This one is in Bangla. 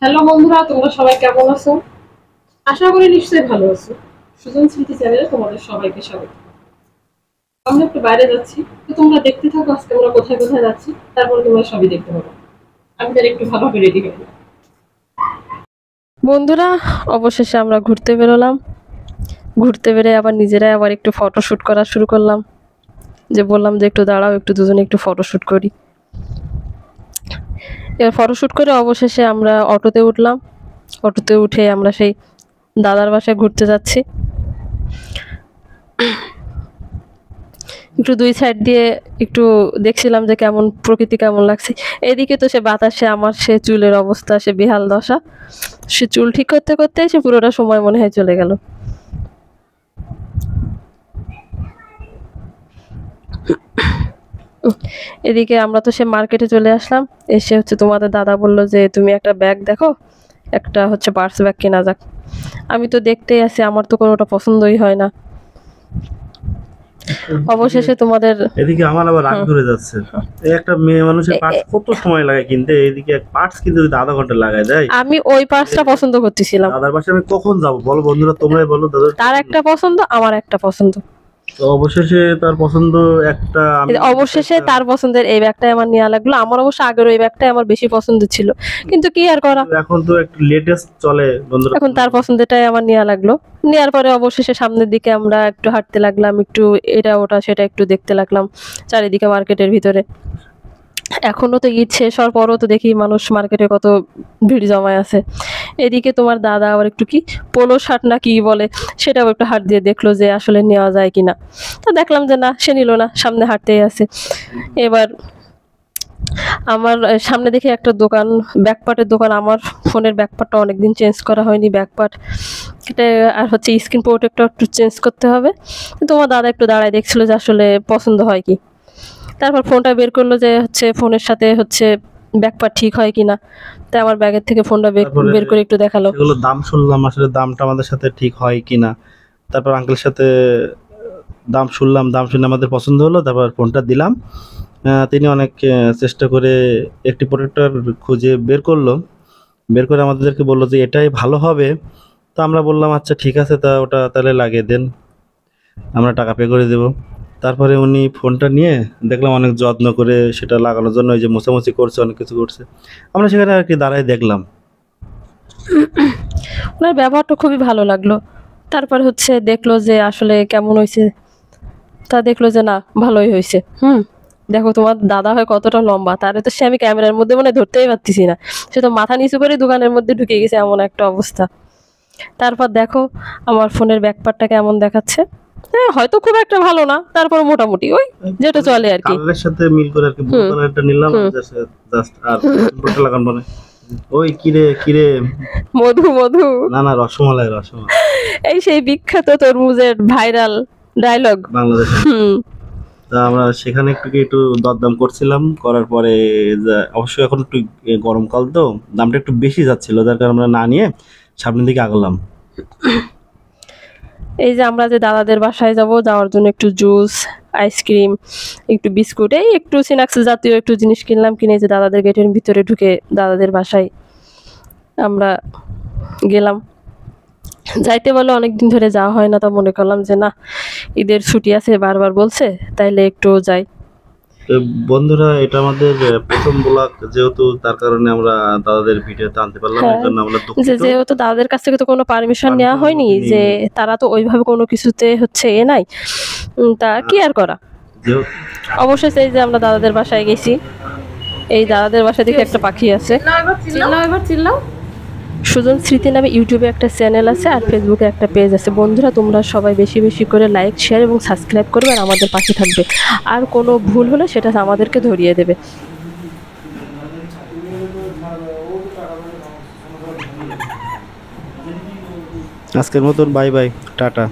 হ্যালো বন্ধুরা, তোমরা সবাই কেমন আছো? আশা করি নিশ্চয়ই ভালো আছো। সুজন স্মৃতি চ্যানেলে তোমাদের সবাইকে স্বাগত। আমরা একটু বাইরে যাচ্ছি, তো তোমরা দেখতে থাকো আজকে আমরা কোথায় কোথায় যাচ্ছি, তারপরে তোমরা সবই দেখতে পাবো। আমি তার একটু ভালোভাবে রেডি হই। বন্ধুরা, অবশেষে আমরা ঘুরতে বেরোলাম। ঘুরতে বেরে আবার নিজেরাই আবার একটু ফটোশুট করা শুরু করলাম। যে বললাম যে একটু দাঁড়াও, একটু দুজনে একটু ফটোশুট করি। এবার ফটোশুট করে অবশেষে আমরা অটোতে উঠলাম। অটোতে উঠে আমরা সেই দাদার বাসায় ঘুরতে যাচ্ছি। একটু দুই সাইড দিয়ে একটু দেখছিলাম যে কেমন প্রকৃতি কেমন লাগছে। এদিকে তো সে বাতাসে আমার সে চুলের অবস্থা, সে বেহাল দশা। সে চুল ঠিক করতে করতে সে পুরোটা সময় মনে হয় চলে গেল। এদিকে আমরা তো সে মার্কেটে চলে আসলাম। এসে হচ্ছে তোমাদের দাদা বলল যে তুমি একটা ব্যাগ দেখো, একটা হচ্ছে পার্স ব্যাগ কেনা যাক। আমি তো দেখতেই আছি, আমার তো কোনোটা পছন্দই হয় না। অবশেষে তোমাদের এদিকে আমার আবার রাগ ধরে যাচ্ছে। এই একটা মেয়ে মানুষের পার্টস কত সময় লাগে কিনতে, এদিকে পার্টস কিনতে যদি আধা ঘন্টা লাগায় দেয়। আমি ওই পার্সটা পছন্দ করতেছিলাম। দাদার পাশে আমি কখন যাবো বলো বন্ধুরা, তোমরাই বলো। দাদার তার একটা পছন্দ, আমার একটা পছন্দ। তো অবশেষে তার পছন্দ একটা, আমি অবশেষে তার পছন্দের এই ব্যাগটাই আমার নেওয়া লাগলো। আমার অবশ্য আগের ওই ব্যাগটাই আমার বেশি পছন্দ ছিল, কিন্তু কি আর করা, এখন তো একটু লেটেস্ট চলে বন্ধুরা। এখন তার পছন্দেরটাই আমার নেওয়া লাগলো। নেওয়ার পরে অবশেষে সামনের দিকে আমরা একটু হাঁটতে লাগলাম, একটু এটা ওটা সেটা একটু দেখতে লাগলাম চারিদিকে মার্কেটের ভিতরে। এখনো তো ঈদ শেষ হওয়ার পরও তো দেখি মানুষ মার্কেটে কত ভিড় জমায় আছে। এদিকে তোমার দাদা আবার একটু কি পোলো শার্ট না কি বলে, সেটাও একটু হাত দিয়ে দেখলো যে আসলে নেওয়া যায় কিনা। তো দেখলাম যে না, সে নিল না, সামনে হাঁটতেই আছে। এবার আমার সামনে দেখে একটা দোকান, ব্যাকপার্টের দোকান। আমার ফোনের ব্যাকপার্টটা অনেকদিন চেঞ্জ করা হয়নি, ব্যাকপার্ট এটা আর হচ্ছে স্ক্রিন প্রোটেক্টর একটু চেঞ্জ করতে হবে। তোমার দাদা একটু দাঁড়ায় দেখছিল যে আসলে পছন্দ হয় কি। তারপর ফোনটা বের করলো যে হচ্ছে ফোনের সাথে হচ্ছে ব্যাকপার্ট ঠিক হয় কিনা। তাই আমার ব্যাগের থেকে ফোনটা বের করে একটু দেখালো। সেগুলো দাম শুনলাম, আসলে দামটা আমাদের সাথে ঠিক হয় কিনা। তারপর আঙ্কেলের সাথে দাম শুনলাম, দাম শুনে আমাদের পছন্দ হলো, তারপর ফোনটা দিলাম। তিনি অনেক চেষ্টা করে একটি প্রোডাক্টর খুঁজে বের করলো, বের করে আমাদেরকে বললো যে এটাই ভালো হবে। তো আমরা বললাম আচ্ছা ঠিক আছে, তা ওটা তাহলে লাগিয়ে দেন, আমরা টাকা পে করে দেব। তারপরে উনি ফোনটা নিয়ে দেখলাম অনেক যত্ন করে সেটা লাগানোর জন্য ওই যে মোছামুছি করছে, অনেক কিছু করছে। আমরা সেখানে আর কি দাঁড়ায় দেখলাম। ওনার ব্যবহারটা খুবই ভালো লাগলো। তারপর হচ্ছে দেখলো যে আসলে কেমন হয়েছে। তা দেখলো যে না, ভালোই হয়েছে। দেখো তোমার দাদা হয় কতটা লম্বা, তারে তো সে আমি ক্যামেরার মধ্যে মানে ধরতেই পারতেছি না। সে তো মাথা নিচু করে দোকানের মধ্যে ঢুকে গেছে, এমন একটা অবস্থা। তারপর দেখো আমার ফোনের ব্যাকপার্টটা কেমন দেখাচ্ছে। হ্যাঁ, হয়তো খুব একটা ভালো না, তারপর মোটামুটি ওই যেটা চলে আর কি। কালারের সাথে মিল করে আর কি ব্লু কালারটা নিলাম জাস্ট, আর ফোনটা লাগানো মানে ওই কিরে কিরে মধু মধু, না না, রসমালাই রসমালাই, এই সেই বিখ্যাত তরমুজের ভাইরাল ডায়লগ বাংলাদেশে। তা আমরা সেখানে একটু দরদাম করছিলাম, করার পরে অবশ্যই এখন একটু গরমকাল তো দামটা একটু বেশি যাচ্ছিল, যার কারণে আমরা না নিয়ে সামনের দিকে আগলাম। এই যে আমরা যে দাদাদের বাসায় যাব, যাওয়ার জন্য একটু জুস, আইসক্রিম, একটু বিস্কুট, এই একটু স্ন্যাক্স জাতীয় একটু জিনিস কিনলাম। কিনে যে দাদাদের গেটের ভিতরে ঢুকে দাদাদের বাসায় আমরা গেলাম। যাইতে বলে অনেকদিন ধরে যাওয়া হয় না, তো মনে করলাম যে না, ঈদের ছুটি আছে বারবার বলছে, তাইলে একটু যাই। তো বন্ধুরা, এটা আমাদের প্রথম ব্লগ, যেহেতু তার কারণে আমরা দাদাদের ভিডিওতে আনতে পারলাম, এর জন্য আমরা দুঃখিত। যেহেতু দাদাদের কাছ থেকে তো কোনো পারমিশন নেওয়া হয়নি, যে তারা তো ওইভাবে কোনো কিছুতে হচ্ছে এ নাই, তা কি আর করা। অবশেষে এই যে আমরা দাদাদের বাসায় গেছি। এই দাদাদের বাসায় দেখে একটা পাখি আছে। এবার চিল্লাও। সুজন স্মৃতি নামে ইউটিউবে একটা চ্যানেল আছে, আর ফেসবুকে একটা পেজ আছে। বন্ধুরা, তোমরা সবাই বেশি বেশি করে লাইক, শেয়ার এবং সাবস্ক্রাইব করবে, আর আমাদের পাশে থাকবে। আর কোনো ভুল হলে সেটা আমাদেরকে ধরিয়ে দেবে। আজকের মতন বাই বাই, টাটা।